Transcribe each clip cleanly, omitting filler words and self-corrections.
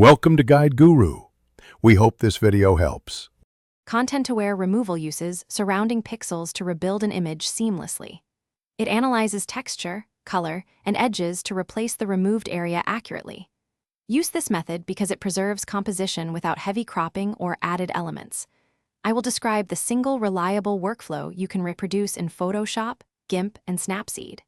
Welcome to Guide Guru. We hope this video helps. Content-aware removal uses surrounding pixels to rebuild an image seamlessly. It analyzes texture, color, and edges to replace the removed area accurately. Use this method because it preserves composition without heavy cropping or added elements. I will describe the single reliable workflow you can reproduce in Photoshop, GIMP, and Snapseed.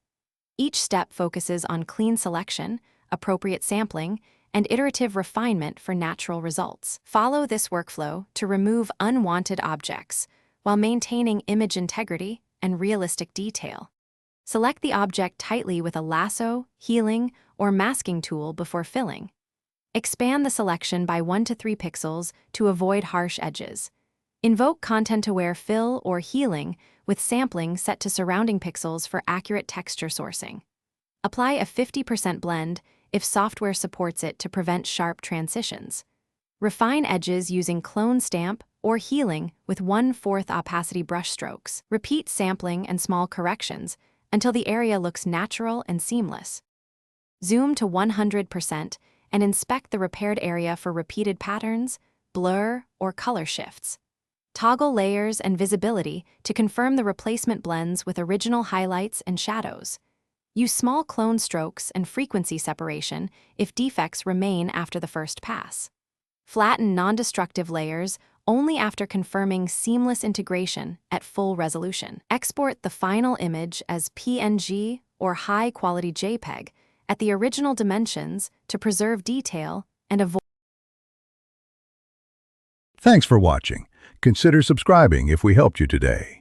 Each step focuses on clean selection, appropriate sampling, and iterative refinement for natural results. Follow this workflow to remove unwanted objects while maintaining image integrity and realistic detail. Select the object tightly with a lasso, healing, or masking tool before filling. Expand the selection by 1 to 3 pixels to avoid harsh edges. Invoke content-aware fill or healing with sampling set to surrounding pixels for accurate texture sourcing. Apply a 50% blend if software supports it to prevent sharp transitions. Refine edges using clone stamp or healing with 1/4 opacity brush strokes. Repeat sampling and small corrections until the area looks natural and seamless. Zoom to 100% and inspect the repaired area for repeated patterns, blur, or color shifts. Toggle layers and visibility to confirm the replacement blends with original highlights and shadows. Use small clone strokes and frequency separation if defects remain after the first pass. Flatten non-destructive layers only after confirming seamless integration at full resolution. Export the final image as PNG or high-quality JPEG at the original dimensions to preserve detail and avoid. Thanks for watching. Consider subscribing if we helped you today.